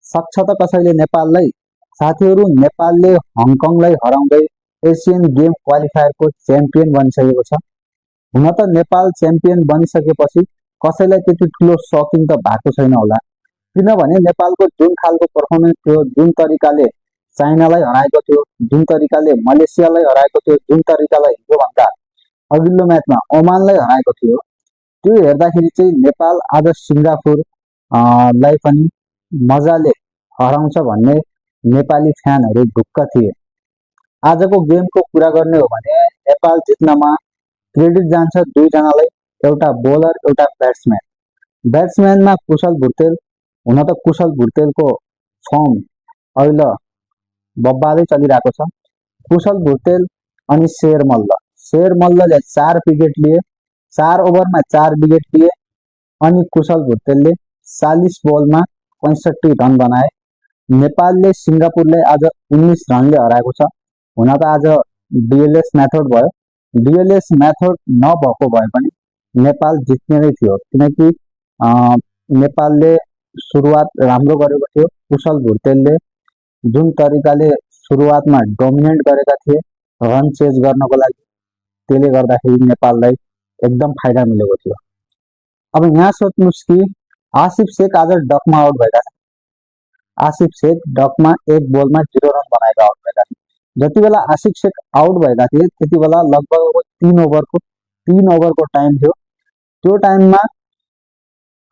सक्छ त कसैले नेपाललाई? साथीहरू, नेपालले हङकङलाई हराउँदै एसियन गेम क्वालिफायरको च्याम्पियन बनिसकेको छ। हुन त नेपाल च्याम्पियन बनिसकेपछि कसैलाई त्यति ठुलो सकिङ त भएको छैन होला, किनभने नेपालको जुन खालको पर्फर्मेन्स थियो, जुन तरिकाले चाइनालाई हराएको थियो, जुन तरिकाले मलेसियालाई हराएको थियो, जुन तरिकाले योभन्दा अघिल्लो म्याचमा ओमानलाई हराएको थियो, त्यो हेर्दाखेरि चाहिँ नेपाल आज सिङ्गापुर लाई पनि मजाले हराउँछ भन्ने नेपाली फ्यानहरू ढुक्क थिए। आजको गेमको कुरा गर्ने हो भने नेपाल जित्नमा क्रेडिट जान्छ दुईजनालाई, एउटा बोलर एउटा ब्याट्सम्यान। ब्याट्सम्यानमा कुशल भुर्तेल। हुन त कुशल भुर्तेलको फर्म अहिले बब्बादै चलिरहेको छ। कुशल भुर्तेल अनि शेर मल्ल। शेर मल्लले 4 विकेट लिए, 4 ओभरमा 4 विकेट लिए अनि कुशल भुर्तेलले 40 बलमा 65 रन बनाए। नेपालले सिङ्गापुरलाई आज 19 रनले हराएको छ। हुन त आज डिएलएस मेथड भयो, डिएलएस मेथड नभएको भए पनि नेपाल जित्ने नै थियो, किनकि नेपालले सुरुवात राम्रो गरेको थियो। कुशल भुर्तेलले जुन तरिकाले सुरुवातमा डोमिनेट गरेका थिए रन चेज गर्नको लागि, त्यसले गर्दाखेरि नेपाललाई एकदम फाइदा मिलेको थियो। अब यहाँ सोच्नुहोस् कि आसिफ शेख आज डकमा आउट भएका छन्। आसिफ शेख डकमा 1 बलमा 0 रन बनाएर आउट भएका छन्। जति बेला आसिफ शेख आउट भएका थिए त्यति बेला लगभग 3 ओभरको टाइम थियो। त्यो टाइममा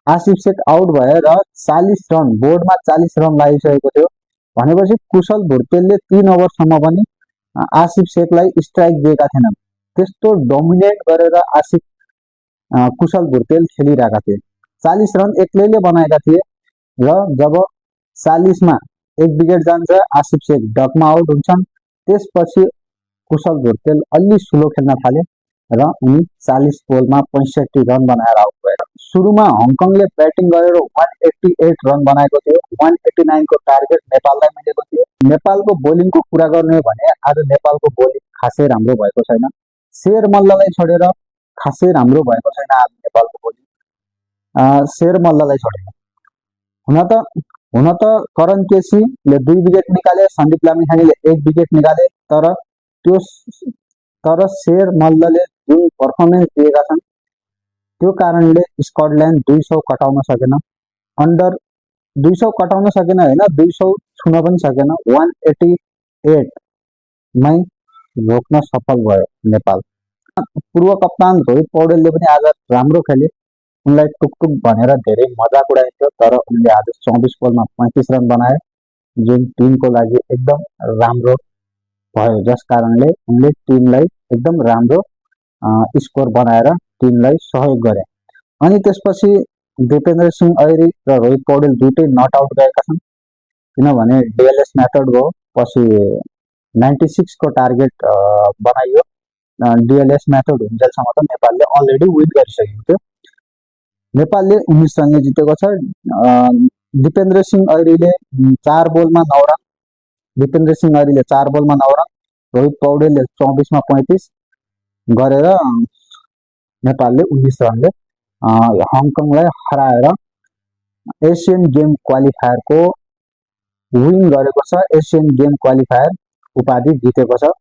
आसिफ शेख आउट भएर 40 रन, बोर्डमा 40 रन लागिसकेको थियो भनेपछि कुशल भुर्तेलले 3 ओभरसम्म पनि आसिफ शेखलाई स्ट्राइक दिएका थिएनन्। त्यस्तो डोमिनेट गरेर आसिफ कुशल भुर्तेल खेलिरहेका थिए। 40 रन एक्लैले बनाएका थिए र जब 40 मा 1 विकेट जान्छ, आसिफ शेख डकमा आउट हुन्छन्। त्यसपछि कुशल भुर्तेल अलि स्लो खेल्न थाले र उनी 40 बलमा 65 रन बनाएर आउट भए। सुरुमा हङकङले ब्याटिङ गरेर 188 रन बनाएको थियो। 189 को टार्गेट नेपाललाई मिलेको थियो। नेपालको बोलिङको कुरा गर्ने हो भने आज नेपालको बोलिङ खासै राम्रो भएको छैन। शेर मल्ललाई छोडेर खासै राम्रो भएको छैन आज नेपालको बोलिङ। शेर मल्ललाई छोडेर हुन त करण केसीले 2 विकेट निकाले, सन्दीप लामिछानेले 1 विकेट निकाले, तर शेर मल्लले जुन पर्फर्मेन्स दिएका छन् त्यो कारणले स्कटल्यान्ड 200 कटाउन सकेन। अन्डर 200 कटाउन सकेन हैन, 200 छुन पनि सकेन। 188 मै रोक्न सफल भयो नेपाल। पूर्व कप्तान रोहित पौडेलले पनि आज राम्रो खेले। उनलाई टुकटुक भनेर धेरै मजाक उडाइन्थ्यो, तर उनले आज 24 बलमा 35 रन बनाए, जुन टिमको लागि एकदम राम्रो भयो, जस कारणले उनले टिमलाई एकदम राम्रो स्कोर बनाएर टिमलाई सहयोग गरे। अनि त्यसपछि दिपेन्द्र सिंह ऐरी र रोहित पौडेल दुईटै नट आउट गएका छन्, किनभने डिएलएस मेथड भयो। पछि 96 को टार्गेट बनाइयो। डिएलएस मेथड हुन्जेलसम्म त नेपालले अलरेडी विन गरिसकेको थियो। नेपालले 19 रनले जितेको छ। दिपेन्द्र सिंह ऐरीले 4 बलमा 9 रन, दिपेन्द्र सिंह ऐरीले 4 बलमा 9 रन, रोहित पौडेलले 24 मा 35 गरेर नेपालले 19 रनले हङकङलाई हराएर एसियन गेम क्वालिफायरको विन गरेको छ। एसियन गेम क्वालिफायर उपाधि जितेको छ।